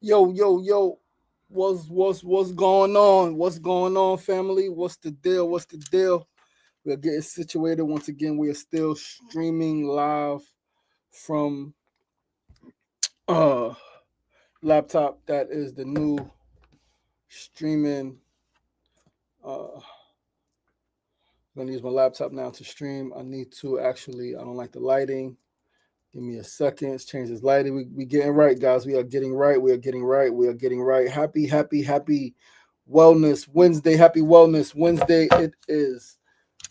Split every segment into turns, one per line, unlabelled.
Yo. What's going on? What's going on, family? What's the deal? What's the deal? We're getting situated once again. We are still streaming live from uh laptop. That is the new streaming. I'm gonna use my laptop now to stream. I need to actually. I don't like the lighting. Give me a second. Let's change this lighting. We getting right, guys. We are getting right. We are getting right. We are getting right. Happy Wellness Wednesday. Happy Wellness Wednesday. It is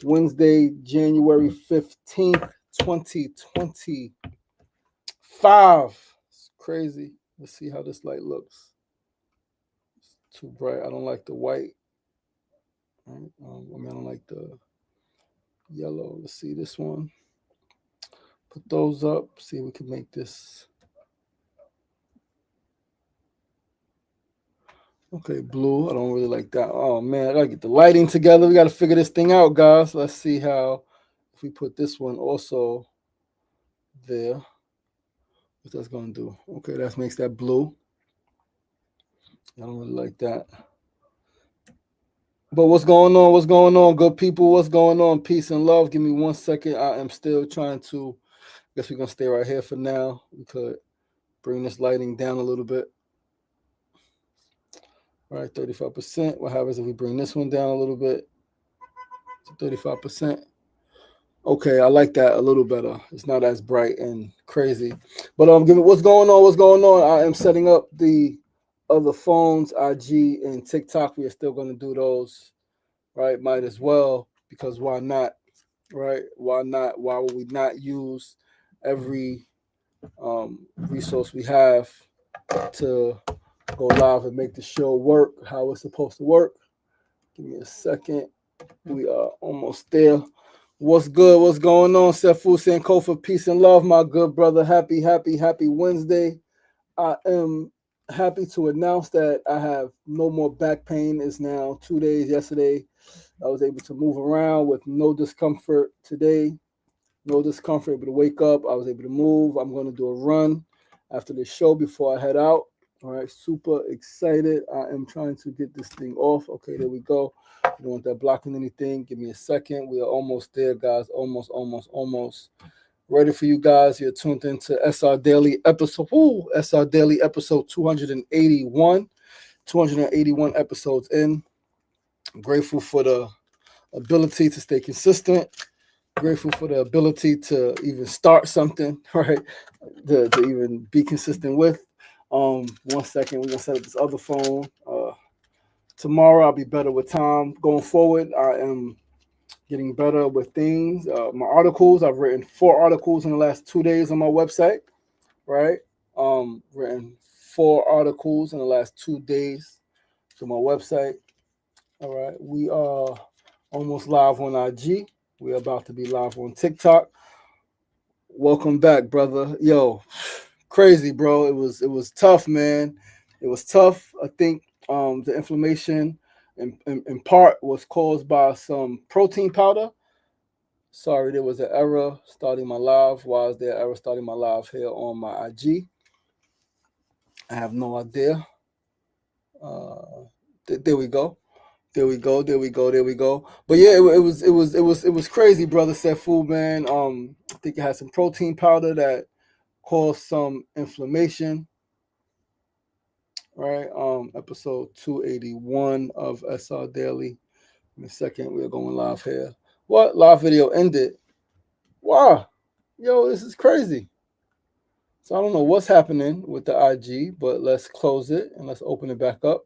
Wednesday, January 15th, 2025. It's crazy. Let's see how this light looks. It's too bright. I don't like the white. Right? I don't like the yellow. Let's see this one. Put those up. See if we can make this. Okay, blue. I don't really like that. Oh man, I gotta get the lighting together. We gotta figure this thing out, guys. Let's see how if we put this one also there, what that's gonna do. Okay, that makes that blue. I don't really like that. But what's going on? What's going on, good people? What's going on? Peace and love. Give me 1 second. I am still trying to. I guess we're gonna stay right here for now. We could bring this lighting down a little bit. All right, 35%. What happens if we bring this one down a little bit to 35%? Okay, I like that a little better. It's not as bright and crazy. But give me what's going on? What's going on? I am setting up the other phones, IG and TikTok. We are still going to do those, right? Might as well because why not, right? Why not? Why would we not use every resource we have to go live and make the show work how it's supposed to work? Give me a second. We are almost there. What's good? What's going on? Sefu Sankofa, peace and love, my good brother. Happy Wednesday. I am happy to announce that I have no more back pain. It's now 2 days. Yesterday, I was able to move around with no discomfort. Today, no discomfort, able to wake up. I was able to move. I'm going to do a run after the show before I head out. All right, super excited. I am trying to get this thing off. Okay, there we go. You don't want that blocking anything. Give me a second. We are almost there, guys. Almost. Ready for you guys. You're tuned into SR Daily episode. SR Daily episode 281. 281 episodes in. I'm grateful for the ability to stay consistent. Grateful for the ability to even start something, right? To even be consistent with. 1 second, we're gonna set up this other phone. Tomorrow I'll be better with time. Going forward, I am getting better with things. My articles, I've written 4 articles in the last 2 days on my website, right? Written 4 articles in the last 2 days to my website. All right, we are almost live on IG. We're about to be live on TikTok. Welcome back, brother. Yo, crazy, bro. It was tough, man. It was tough. I think the inflammation in part was caused by some protein powder. Sorry, there was an error starting my live. Why is there an error starting my live here on my IG? I have no idea. Uh, there we go. There we go. But yeah, it was crazy, brother. Said food, man. I think it had some protein powder that caused some inflammation. Right. Episode 281 of SR Daily. In a second, we are going live here. What live video ended? Wow, yo, this is crazy. So I don't know what's happening with the IG, but let's close it and let's open it back up.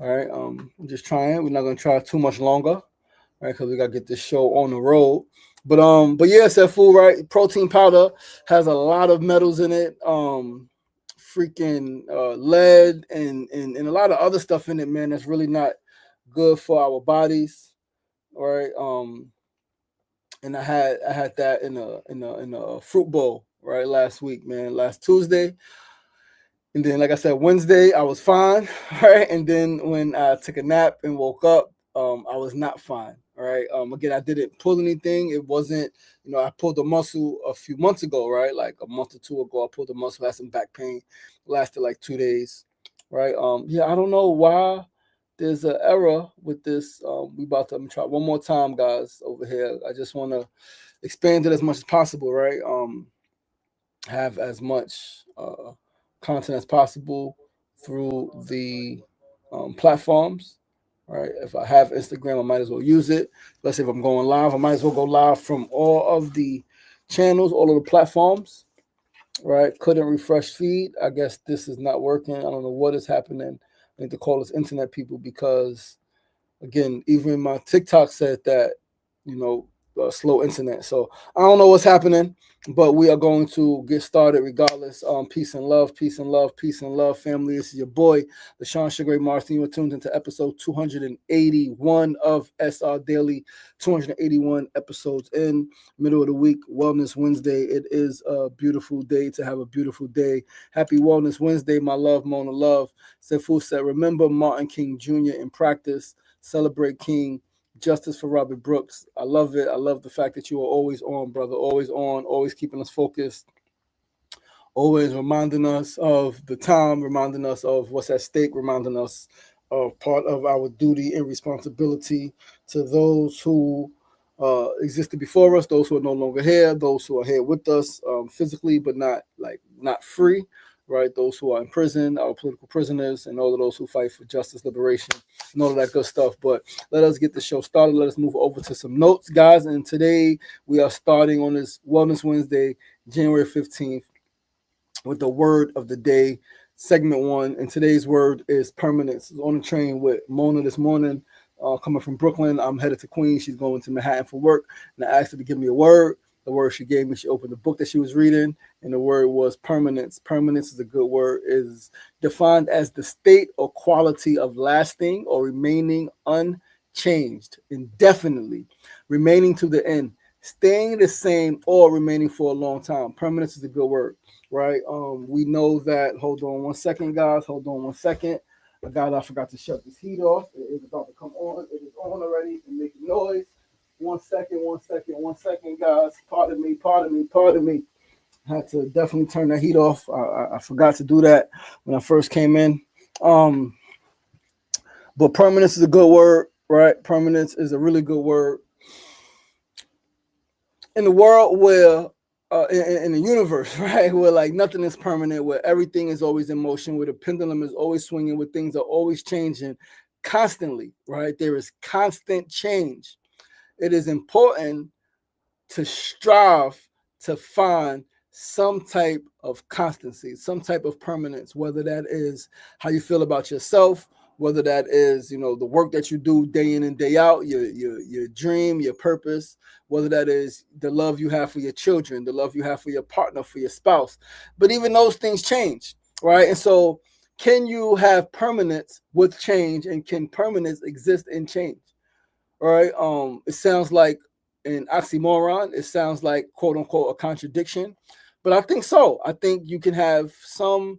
All right. I'm just trying. We're not gonna try too much longer, right? Because we gotta get this show on the road. But yeah, that food, right? Protein powder has a lot of metals in it. Freaking lead and a lot of other stuff in it, man. That's really not good for our bodies, right? And I had that in a fruit bowl, right, last week, man, last Tuesday. And then, like I said, Wednesday I was fine, right? And then when I took a nap and woke up, I was not fine, right? Again, I didn't pull anything. It wasn't, I pulled a muscle a few months ago, right? Like a month or two ago, I pulled a muscle, had some back pain, lasted like 2 days. right? Yeah, I don't know why there's an error with this. We about to try one more time, guys, over here. I just want to expand it as much as possible, right? Have as much content as possible through the platforms, right? If I have Instagram, I might as well use it. Let's say if I'm going live, I might as well go live from all of the channels, all of the platforms, right? Couldn't refresh feed. I guess this is not working. I don't know what is happening. I need to call this internet people because, again, even my TikTok said that, you know, slow internet. So I don't know what's happening, but we are going to get started regardless. Peace and love, peace and love, peace and love, family. This is your boy, LaShawn Sugar Martin. You are tuned into episode 281 of SR Daily. 281 episodes in, middle of the week, Wellness Wednesday. It is a beautiful day to have a beautiful day. Happy Wellness Wednesday, my love, Mona Love. Sefu said, remember Martin King Jr. in practice. Celebrate King. Justice for Robert Brooks. I love it. I love the fact that you are always on, brother. Always on, always keeping us focused, always reminding us of the time, reminding us of what's at stake, reminding us of part of our duty and responsibility to those who existed before us, those who are no longer here, those who are here with us physically, but not free, right? Those who are in prison, our political prisoners, and all of those who fight for justice, liberation, and all of that good stuff. But let us get the show started. Let us move over to some notes, guys. And today we are starting on this Wellness Wednesday, January 15th, with the word of the day, segment one. And today's word is permanence. I was on the train with Mona this morning, coming from Brooklyn. I'm headed to Queens. She's going to Manhattan for work. And I asked her to give me a word. The word she gave me, she opened the book that she was reading, and the word was permanence. Permanence is a good word. It is defined as the state or quality of lasting or remaining unchanged indefinitely, remaining to the end, staying the same, or remaining for a long time. Permanence is a good word, right? We know that. Hold on one second, guys. Hold on one second. I forgot to shut this heat off. It is about to come on. It is on already and making noise. One second, guys. Pardon me. I had to definitely turn the heat off. I forgot to do that when I first came in. But permanence is a good word, right? Permanence is a really good word. In the world where, in the universe, right, where like nothing is permanent, where everything is always in motion, where the pendulum is always swinging, where things are always changing constantly, right? There is constant change. It is important to strive to find some type of constancy, some type of permanence, whether that is how you feel about yourself, whether that is, you know, the work that you do day in and day out, your dream, your purpose, whether that is the love you have for your children, the love you have for your partner, for your spouse. But even those things change, right? And so can you have permanence with change, and can permanence exist in change? All right. It sounds like an oxymoron. It sounds like quote unquote a contradiction, but I think so. I think you can have some,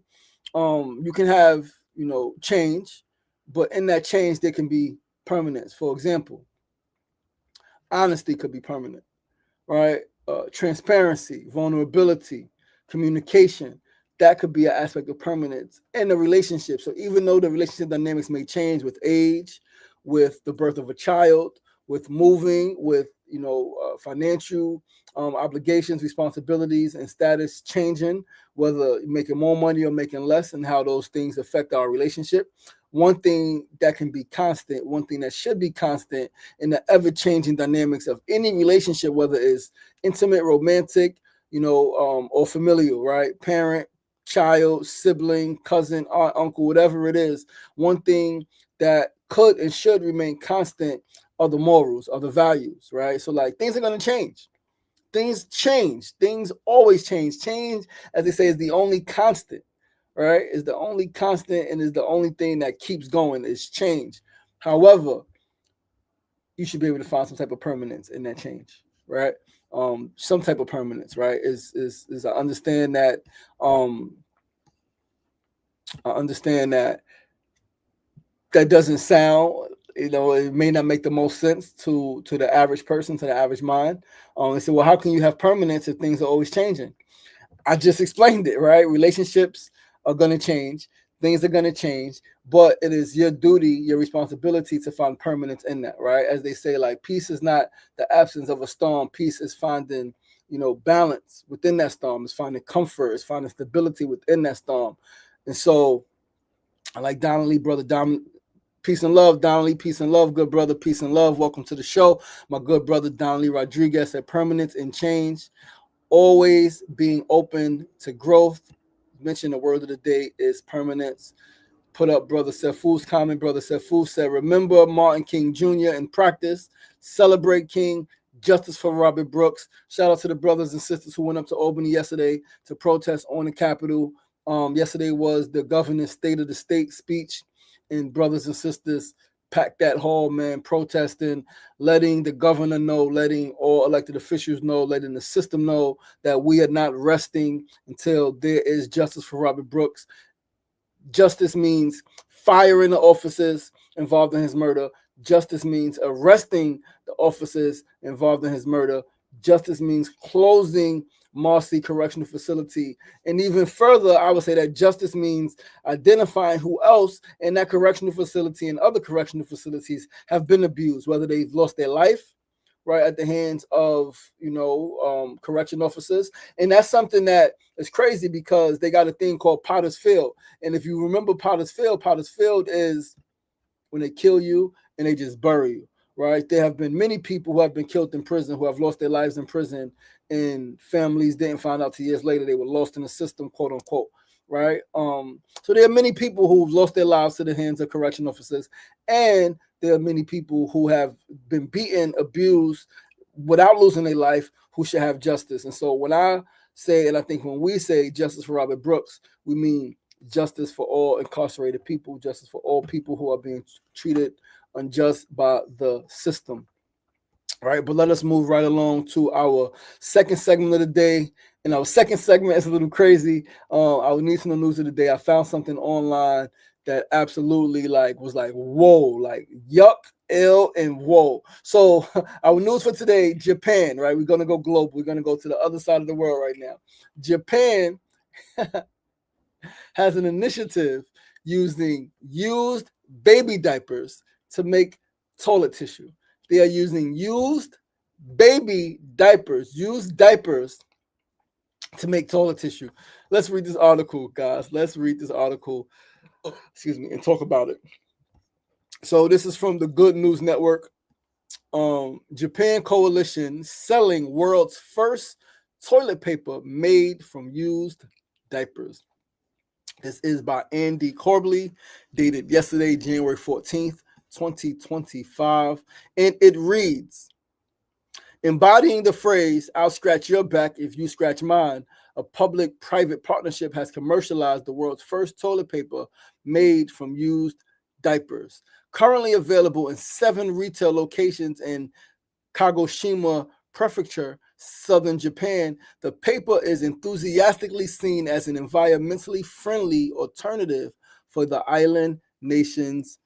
change, but in that change there can be permanence. For example, honesty could be permanent, right? Transparency, vulnerability, communication. That could be an aspect of permanence in a relationship. So even though the relationship dynamics may change with age, with the birth of a child, with moving, with financial obligations, responsibilities, and status changing, whether making more money or making less, and how those things affect our relationship. One thing that can be constant, one thing that should be constant in the ever-changing dynamics of any relationship, whether it's intimate, romantic, or familial, right? Parent, child, sibling, cousin, aunt, uncle, whatever it is. One thing that could and should remain constant are the morals, are the values, right? So like things are going to change. Things change. Things always change. Change, as they say, is the only constant, right? Is the only constant and is the only thing that keeps going is change. However, you should be able to find some type of permanence in that change, right? Some type of permanence, right? Is I understand that that doesn't sound, it may not make the most sense to the average person, to the average mind. They say, well, how can you have permanence if things are always changing? I just explained it, right? Relationships are going to change. Things are going to change, but it is your duty, your responsibility to find permanence in that, right? As they say, like, peace is not the absence of a storm. Peace is finding, balance within that storm. It's finding comfort. It's finding stability within that storm. And so I like Donald Lee, brother. Peace and love, Donald Lee. Peace and love, good brother. Peace and love. Welcome to the show. My good brother, Donald Lee Rodriguez, at Permanence and Change. Always being open to growth. Mention the word of the day is permanence. Put up Brother Sefu's comment. Brother Sefu said, remember Martin King Jr. in practice. Celebrate King. Justice for Robert Brooks. Shout out to the brothers and sisters who went up to Albany yesterday to protest on the Capitol. Yesterday was the governor's State of the State speech, and brothers and sisters packed that hall, man, protesting, letting the governor know, letting all elected officials know, letting the system know that we are not resting until there is justice for Robert Brooks. Justice means firing the officers involved in his murder. Justice means arresting the officers involved in his murder. Justice means closing Marcy Correctional Facility. And even further, I would say that justice means identifying who else in that correctional facility and other correctional facilities have been abused, whether they've lost their life, right, at the hands of, correction officers. And that's something that is crazy because they got a thing called Potter's Field. And if you remember Potter's Field is when they kill you and they just bury you, right? There have been many people who have been killed in prison, who have lost their lives in prison, and families didn't find out 2 years later they were lost in the system, quote unquote, right? So there are many people who've lost their lives to the hands of correction officers, and there are many people who have been beaten, abused without losing their life, who should have justice. And so when I say, and I think when we say justice for Robert Brooks, we mean justice for all incarcerated people, justice for all people who are being treated unjust by the system. All right, but let us move right along to our second segment of the day. And our second segment is a little crazy. Our news and the news of the day. I found something online that absolutely was like, whoa, like yuck, ill, and whoa. So our news for today, Japan, right? We're going to go global. We're going to go to the other side of the world right now. Japan has an initiative using used baby diapers to make toilet tissue. They are using used diapers to make toilet tissue. Let's read this article, guys. Let's read this article, and talk about it. So this is from the Good News Network. Japan coalition selling world's first toilet paper made from used diapers. This is by Andy Corbley, dated yesterday, January 14th, 2025. And it reads, embodying the phrase, I'll scratch your back if you scratch mine, a public-private partnership has commercialized the world's first toilet paper made from used diapers. Currently available in 7 retail locations in Kagoshima Prefecture, southern Japan, the paper is enthusiastically seen as an environmentally friendly alternative for the island nation's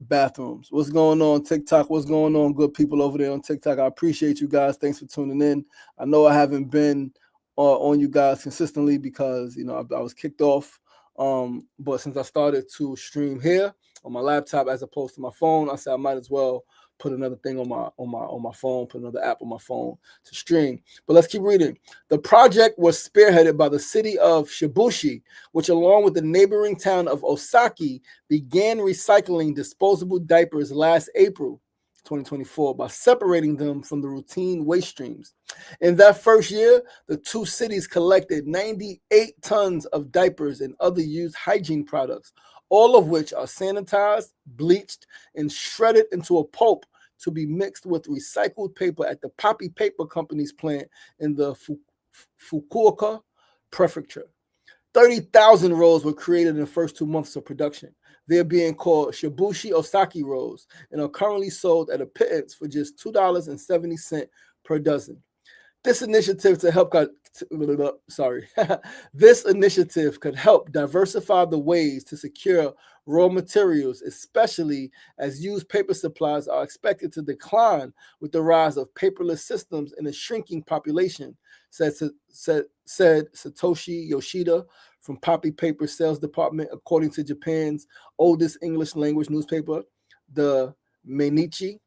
bathrooms. What's going on, TikTok? What's going on, good people over there on TikTok? I appreciate you guys. Thanks for tuning in. I know I haven't been on you guys consistently because I was kicked off. But since I started to stream here on my laptop as opposed to my phone, I said I might as well put another thing on my phone, put another app on my phone to stream. But let's keep reading. The project was spearheaded by the city of Shibushi, which along with the neighboring town of Osaki began recycling disposable diapers last April 2024 by separating them from the routine waste streams. In that first year, the two cities collected 98 tons of diapers and other used hygiene products, all of which are sanitized, bleached, and shredded into a pulp to be mixed with recycled paper at the Poppy Paper Company's plant in the Fukuoka Prefecture. 30,000 rolls were created in the first 2 months of production. They're being called Shibushi Osaki rolls and are currently sold at a pittance for just $2.70 per dozen. This initiative This initiative could help diversify the ways to secure raw materials, especially as used paper supplies are expected to decline with the rise of paperless systems in a shrinking population, said said Satoshi Yoshida from Poppy Paper Sales Department, according to Japan's oldest English language newspaper, the Mainichi.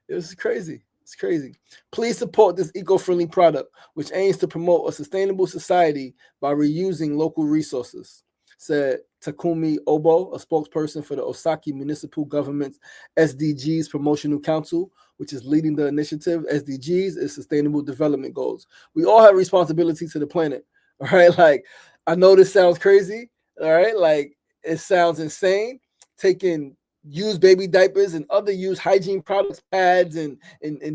It's crazy. It's crazy. Please support this eco-friendly product, which aims to promote a sustainable society by reusing local resources, said Takumi Obo, a spokesperson for the Osaka Municipal Government's SDGs Promotional Council, which is leading the initiative. SDGs is Sustainable Development Goals. We all have responsibility to the planet, all right? Like, I know this sounds crazy, all right? Like, it sounds insane, taking used baby diapers and other used hygiene products, pads, and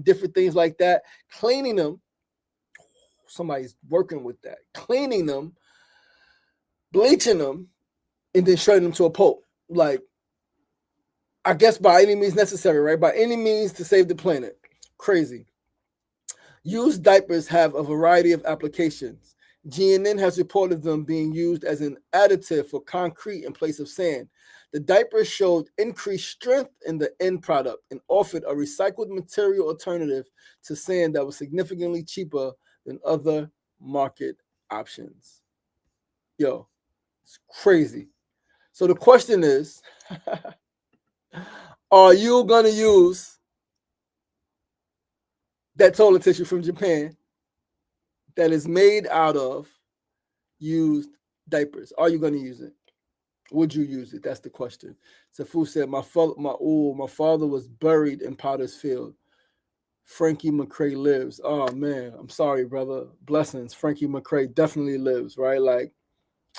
different things like that, cleaning them. Somebody's working with that, cleaning them, bleaching them, and then shredding them to a pulp. Like, I guess by any means necessary, right? By any means to save the planet. Crazy. Used diapers have a variety of applications. GNN has reported them being used as an additive for concrete in place of sand. The diapers showed increased strength in the end product and offered a recycled material alternative to sand that was significantly cheaper than other market options. Yo, it's crazy. So the question is, are you going to use that toilet tissue from Japan that is made out of used diapers? Are you going to use it? Would you use it? That's the question. Safu said, my father was buried in Potter's Field. Frankie McRae lives. Oh, man. I'm sorry, brother. Blessings. Frankie McRae definitely lives, right? Like,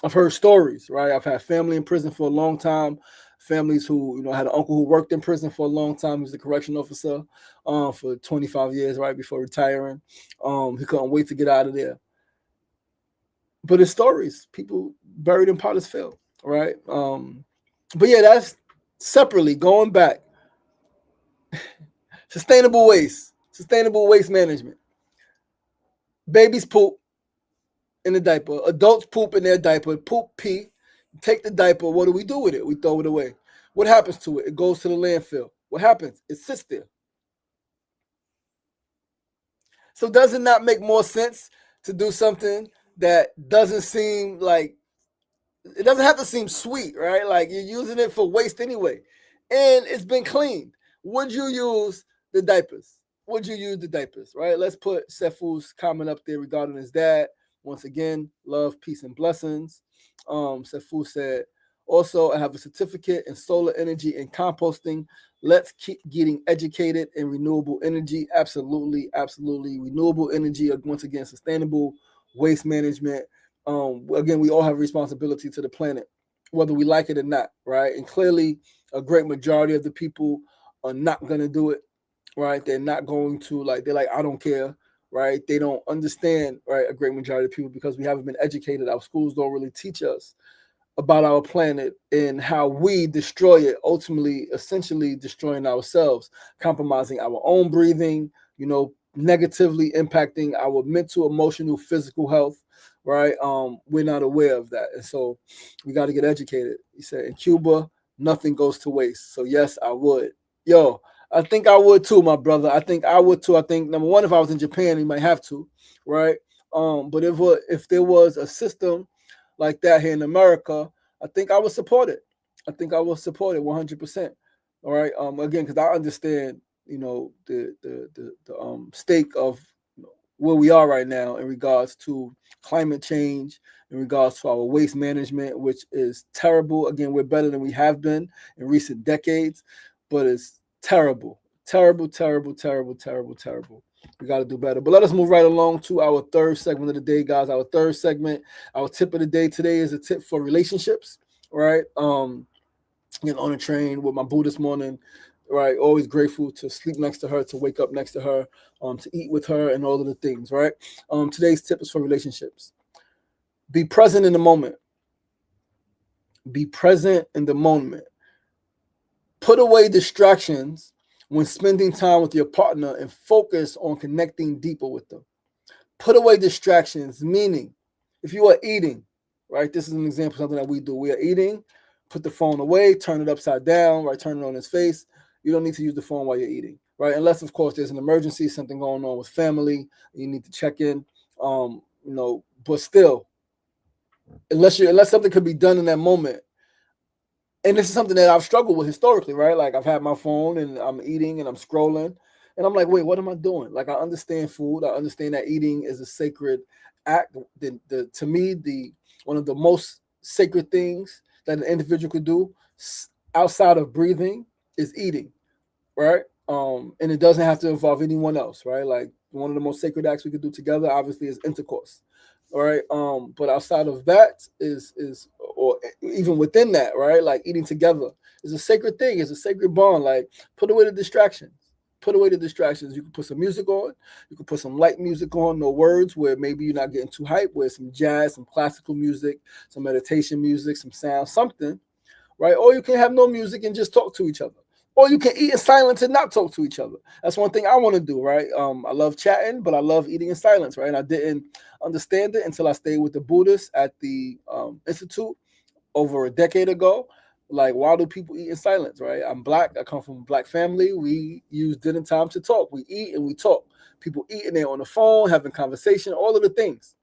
I've heard stories, right? I've had family in prison for a long time. Families who, had an uncle who worked in prison for a long time. He was a correction officer for 25 years, right, before retiring. He couldn't wait to get out of there. But it's stories. People buried in Potter's Field, right? But yeah, that's separately going back. Sustainable waste management. Babies poop in the diaper. Adults poop in their diaper. Poop, pee. Take the diaper. What do we do with it? We throw it away. What happens to it? It goes to the landfill. What happens? It sits there. So does it not make more sense to do something that doesn't seem like, it doesn't have to seem sweet, right? Like, you're using it for waste anyway. And it's been cleaned. Would you use the diapers? Would you use the diapers, right? Let's put Sefu's comment up there regarding his dad. Once again, love, peace, and blessings. Sefu said, also, I have a certificate in solar energy and composting. Let's keep getting educated in renewable energy. Absolutely, absolutely. Renewable energy, once again, sustainable waste management. Again, we all have responsibility to the planet, whether we like it or not, right? And clearly, a great majority of the people are not going to do it, right? They're not going to, they're like, I don't care, right? They don't understand, right? A great majority of people, because we haven't been educated. Our schools don't really teach us about our planet and how we destroy it, ultimately, essentially destroying ourselves, compromising our own breathing, negatively impacting our mental, emotional, physical health, right? We're not aware of that. And so we got to get educated. He said, in Cuba, nothing goes to waste. So yes, I would. Yo, I think I would too, my brother. I think I would too. I think, number one, if I was in Japan, you might have to, right? But if there was a system like that here in America, I think I would support it. I think I will support it 100%. All right. Again, because I understand, the stake of where we are right now in regards to climate change, in regards to our waste management, which is terrible. Again, we're better than we have been in recent decades, but it's terrible, terrible, terrible, terrible, terrible, terrible. We got to do better. But let us move right along to our third segment of the day, guys. Our third segment, our tip of the day today is a tip for relationships, right? On a train with my boo this morning, right? Always grateful to sleep next to her, to wake up next to her, to eat with her, and all of the things, right? Today's tip is for relationships. Be present in the moment. Be present in the moment. Put away distractions when spending time with your partner and focus on connecting deeper with them. Put away distractions, meaning if you are eating, right? This is an example of something that we do. We are eating, put the phone away, turn it upside down, right? Turn it on its face. You don't need to use the phone while you're eating, right? Unless, of course, there's an emergency, something going on with family, you need to check in. But still, unless something could be done in that moment. And this is something that I've struggled with historically, right? Like I've had my phone and I'm eating and I'm scrolling, and I'm like, wait, what am I doing? Like I understand food, I understand that eating is a sacred act. To me, the one of the most sacred things that an individual could do outside of breathing is eating, right? And it doesn't have to involve anyone else, right? Like one of the most sacred acts we could do together, obviously, is intercourse. All right. But outside of that or even within that, right? Like eating together is a sacred thing. It's a sacred bond. Like put away the distractions. Put away the distractions. You can put some music on. You can put some light music on, no words, where maybe you're not getting too hype, where some jazz, some classical music, some meditation music, some sound, something, right? Or you can have no music and just talk to each other. Or you can eat in silence and not talk to each other. That's one thing I want to do, right? I love chatting, but I love eating in silence, right? And I didn't understand it until I stayed with the Buddhists at the Institute over a decade ago. Like, why do people eat in silence, right? I'm Black. I come from a Black family. We use dinner time to talk. We eat and we talk. People eating there on the phone, having conversation, all of the things.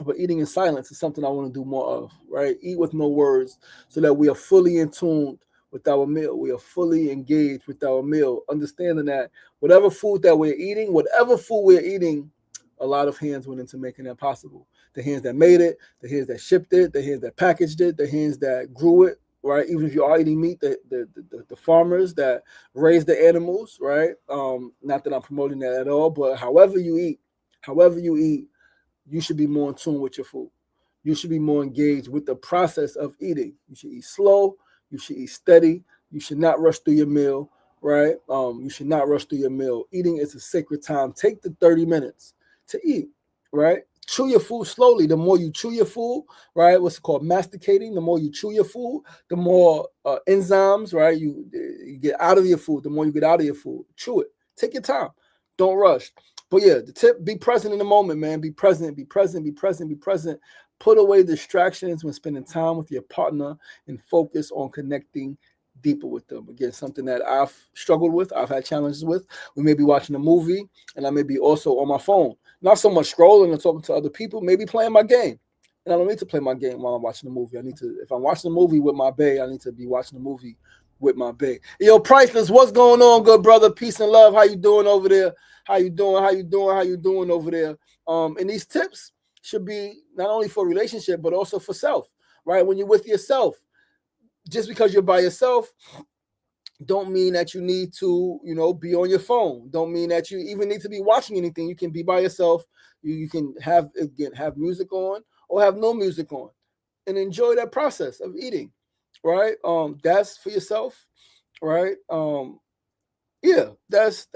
But eating in silence is something I want to do more of, right? Eat with no words so that we are fully in tune with our meal. We are fully engaged with our meal, understanding that whatever food that we're eating, a lot of hands went into making that possible. The hands that made it, the hands that shipped it, the hands that packaged it, the hands that grew it, right? Even if you are eating meat, the farmers that raise the animals, right? Not that I'm promoting that at all, but however you eat, you should be more in tune with your food. You should be more engaged with the process of eating. You should eat slow. You should eat steady. You should not rush through your meal, right? You should not rush through your meal. Eating is a sacred time. Take the 30 minutes to eat, right? Chew your food slowly. The more you chew your food, right? What's it called? Masticating. The more you chew your food, the more enzymes, right? You get out of your food. The more you get out of your food, chew it. Take your time. Don't rush. But yeah, the tip: be present in the moment, man. Be present. Be present. Be present. Be present. Put away distractions when spending time with your partner and focus on connecting deeper with them. Again, something that I've struggled with, I've had challenges with. We may be watching a movie and I may be also on my phone. Not so much scrolling and talking to other people, maybe playing my game. And I don't need to play my game while I'm watching the movie. If I'm watching the movie with my bae, I need to be watching the movie with my bae. Yo, Priceless, what's going on, good brother? Peace and love. How you doing over there? How you doing? How you doing? How you doing over there? And these tips should be not only for relationship, but also for self, right? When you're with yourself, just because you're by yourself, don't mean that you need to, be on your phone. Don't mean that you even need to be watching anything. You can be by yourself. You can have music on or have no music on and enjoy that process of eating, right? That's for yourself, right? Yeah, that's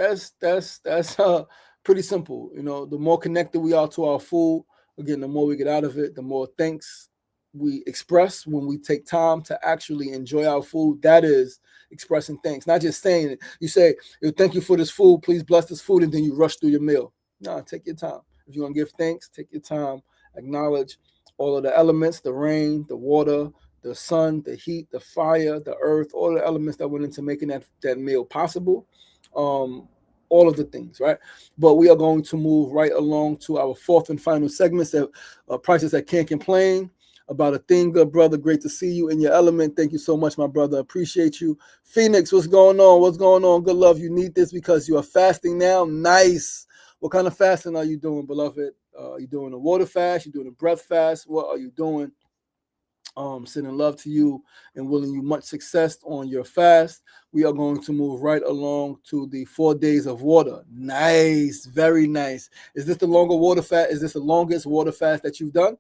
pretty simple. The more connected we are to our food, again, the more we get out of it, the more thanks we express when we take time to actually enjoy our food. That is expressing thanks, not just saying it. You say, thank you for this food, please bless this food, and then you rush through your meal. No, take your time. If you're gonna give thanks, take your time, acknowledge all of the elements, the rain, the water, the sun, the heat, the fire, the earth, all the elements that went into making that meal possible. All of the things, right? But we are going to move right along to our fourth and final segment, Prices That Can't Complain. About a thing, good brother. Great to see you in your element. Thank you so much, my brother. Appreciate you. Phoenix, what's going on? What's going on? Good love. You need this because you are fasting now. Nice. What kind of fasting are you doing, beloved? Are you doing a water fast? You doing a breath fast? What are you doing? Sending love to you and willing you much success on your fast. We are going to move right along to the 4 days of water. Nice, very nice. Is this the longer water fast? Is this the longest water fast that you've done?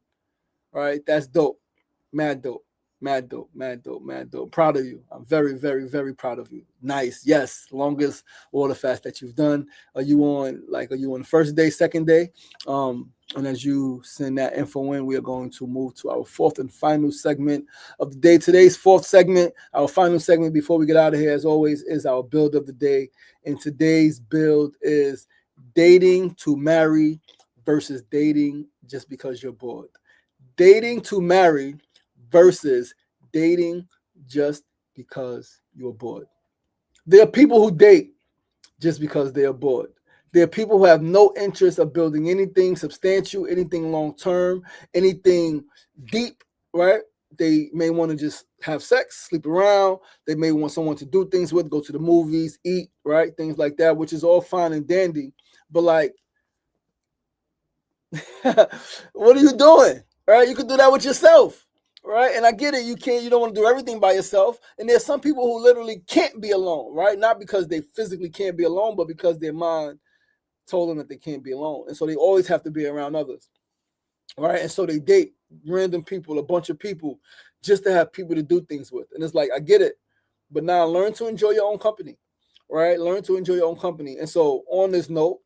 All right, that's dope. Mad dope. Mad dope. Mad dope. Mad dope. Proud of you. I'm very, very, very proud of you. Nice. Yes. Longest water fast that you've done. Are you on the first day, second day? And as you send that info in, we are going to move to our fourth and final segment of the day. Today's fourth segment, our final segment before we get out of here, as always, is our build of the day. And today's build is dating to marry versus dating just because you're bored. Dating to marry versus dating just because you're bored. There are people who date just because they are bored. There are people who have no interest of building anything substantial, anything long term, anything deep, right? They may want to just have sex, sleep around. They may want someone to do things with, go to the movies, eat, right? Things like that, which is all fine and dandy. But like, what are you doing? Right? You can do that with yourself. Right? And I get it, you don't want to do everything by yourself. And there's some people who literally can't be alone, right? Not because they physically can't be alone, but because their mind told them that they can't be alone. And so they always have to be around others. Right? And so they date random people, a bunch of people, just to have people to do things with. And it's like, I get it. But now learn to enjoy your own company. Right? Learn to enjoy your own company. And so on this note,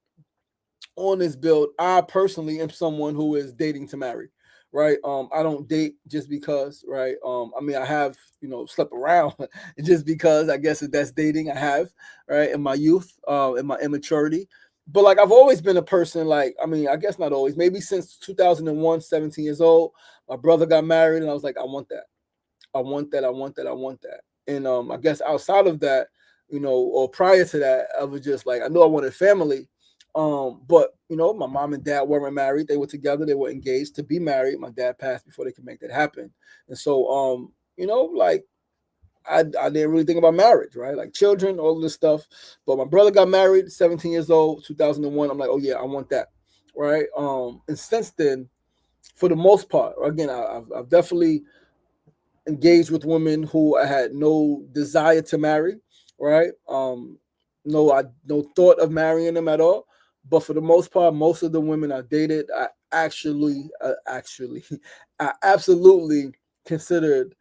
on this build, I personally am someone who is dating to marry, right? I don't date just because, right? I mean, I have, slept around just because I guess if that's dating, I have, right? In my youth, in my immaturity. But like, I've always been a person, like, I mean, I guess not always, maybe since 2001, 17 years old, my brother got married and I was like, I want that. I want that. I want that. I want that. And I guess outside of that, or prior to that, I was just like, I knew I wanted family. But my mom and dad weren't married. They were together. They were engaged to be married. My dad passed before they could make that happen. And so, like I didn't really think about marriage, right? Like children, all of this stuff. But my brother got married, 17 years old, 2001. I'm like, oh yeah, I want that, right? And since then, for the most part, again, I've definitely engaged with women who I had no desire to marry, right? No thought of marrying them at all. But for the most part, most of the women I dated, I I absolutely considered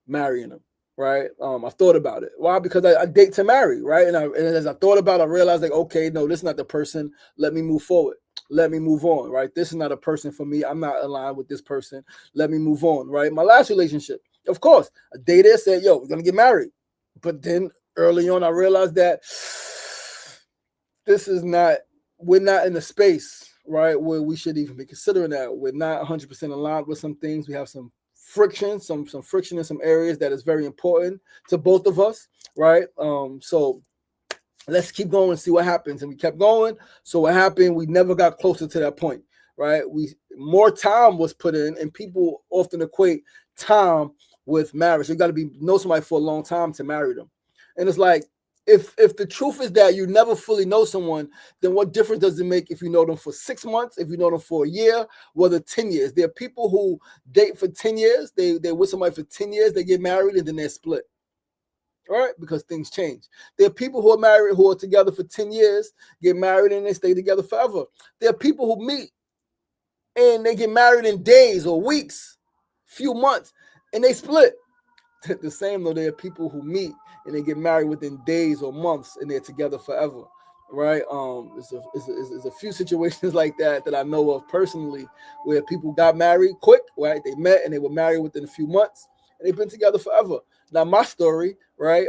marrying them, right? I thought about it. Why? Because I date to marry, right? And as I thought about it, I realized like, okay, no, this is not the person. Let me move forward. Let me move on, right? This is not a person for me. I'm not aligned with this person. Let me move on, right? My last relationship, of course, a dater said, yo, we're going to get married. But then early on, I realized that we're not in a space, right, where we should even be considering that. We're not 100% aligned with some things. We have some friction, some friction in some areas that is very important to both of us, right? So let's keep going and see what happens. And we kept going. So what happened? We never got closer to that point, right? More time was put in, and people often equate time with marriage. You got to know somebody for a long time to marry them. And it's like, if the truth is that you never fully know someone, then what difference does it make if you know them for 6 months, if you know them for a year, whether 10 years? There are people who date for 10 years, they're with somebody for 10 years, they get married, and then they're split. Right? Because things change. There are people who are married, who are together for 10 years, get married, and they stay together forever. There are people who meet and they get married in days or weeks, few months, and they split. The same though, there are people who meet and they get married within days or months and they're together forever. Right? There's a few situations like that I know of personally where people got married quick, right? They met and they were married within a few months and they've been together forever. Now my story, right?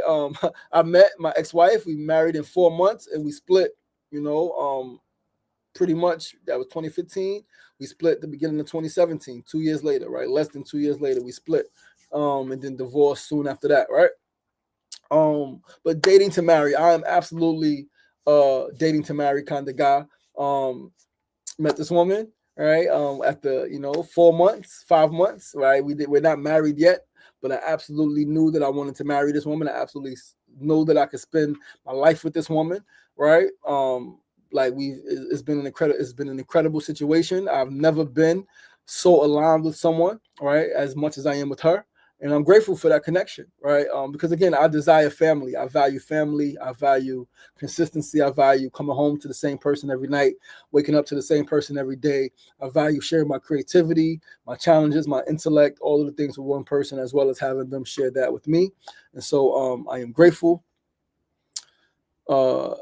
I met my ex-wife, we married in 4 months and we split, pretty much that was 2015. We split the beginning of 2017, 2 years later, right? Less than 2 years later, we split. And then divorced soon after that, right? But dating to marry, I am absolutely dating to marry kind of guy. Met this woman, right? After 4 months, 5 months, right? We're not married yet, but I absolutely knew that I wanted to marry this woman. I absolutely know that I could spend my life with this woman, right? Like it's been an incredible situation. I've never been so aligned with someone, right, as much as I am with her. And I'm grateful for that connection, right? Because again, I desire family. I value family. I value consistency. I value coming home to the same person every night, waking up to the same person every day. I value sharing my creativity, my challenges, my intellect, all of the things with one person, as well as having them share that with me. And so I am grateful. My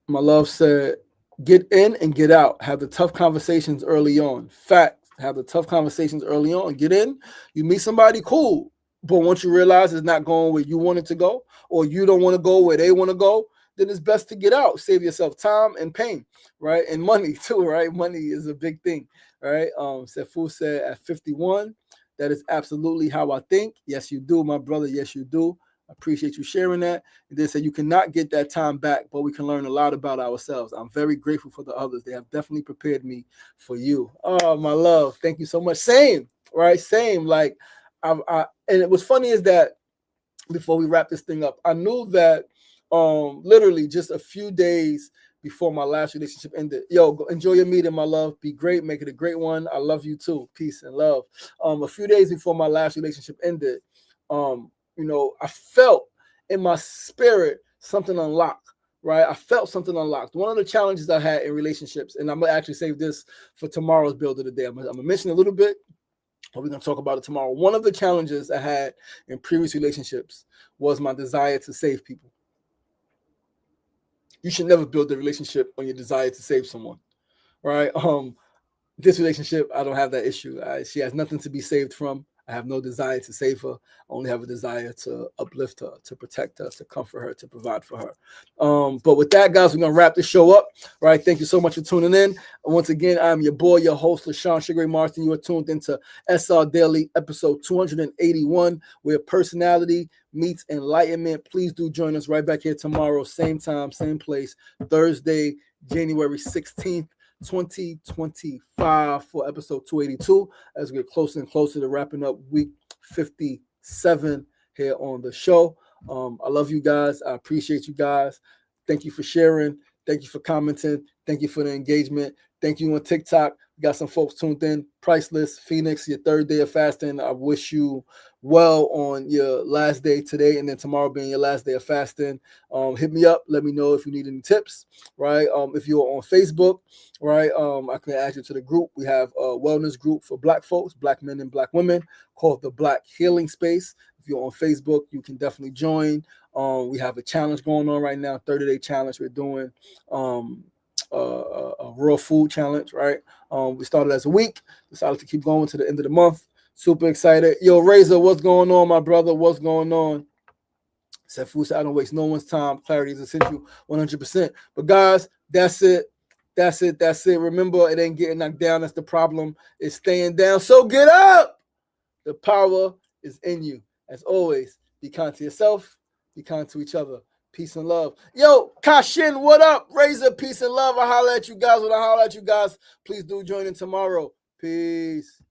love said, get in and get out. Have the tough conversations early on. Fact. Have the tough conversations early on. Get in. You meet somebody, cool. But once you realize it's not going where you want it to go, or you don't want to go where they want to go, then it's best to get out. Save yourself time and pain, right? And money too, right? Money is a big thing, right? Sefu said at 51, that is absolutely how I think. Yes, you do, my brother. Yes, you do. I appreciate you sharing that. And they said you cannot get that time back, but we can learn a lot about ourselves. I'm very grateful for the others. They have definitely prepared me for you. Oh, my love. Thank you so much. Same, right? Same. Like, and it was funny is that before we wrap this thing up, I knew that literally just a few days before my last relationship ended. Yo, go enjoy your meeting, my love. Be great. Make it a great one. I love you too. Peace and love. A few days before my last relationship ended, I felt in my spirit something unlocked, right? I felt something unlocked. One of the challenges I had in relationships, and I'm going to actually save this for tomorrow's build of the day. I'm going to mention a little bit, but we're going to talk about it tomorrow. One of the challenges I had in previous relationships was my desire to save people. You should never build a relationship on your desire to save someone, right? This relationship, I don't have that issue. She has nothing to be saved from. I have no desire to save her. I only have a desire to uplift her, to protect her, to comfort her, to provide for her. But with that, guys, we're going to wrap this show up. Right? Thank you so much for tuning in. And once again, I'm your boy, your host, LaShawn Sugar Marston. You are tuned into SR Daily, episode 281, where personality meets enlightenment. Please do join us right back here tomorrow, same time, same place, Thursday, January 16th. 2025 for episode 282 as we get closer and closer to wrapping up week 57 here on the show. I love you guys. I appreciate you guys. Thank you for sharing. Thank you for commenting. Thank you for the engagement. Thank you on TikTok. We got some folks tuned in. Priceless, Phoenix, your third day of fasting. I wish you well on your last day today, and then tomorrow being your last day of fasting. Hit me up. Let me know if you need any tips, right? If you're on Facebook, right, I can add you to the group. We have a wellness group for Black folks, Black men and Black women, called the Black Healing Space. If you're on Facebook, you can definitely join. We have a challenge going on right now, 30-day challenge. We're doing a raw food challenge, right? We started as a week, decided to keep going to the end of the month. Super excited. Yo, Razor, what's going on, my brother? What's going on? Sefu said, I don't waste no one's time. Clarity is essential 100%. But guys, that's it. That's it. That's it. Remember, it ain't getting knocked down. That's the problem. It's staying down. So get up. The power is in you. As always, be kind to yourself. Be kind to each other. Peace and love. Yo, Kashin, what up? Razor, peace and love. I holler at you guys. When I holler at you guys, please do join in tomorrow. Peace.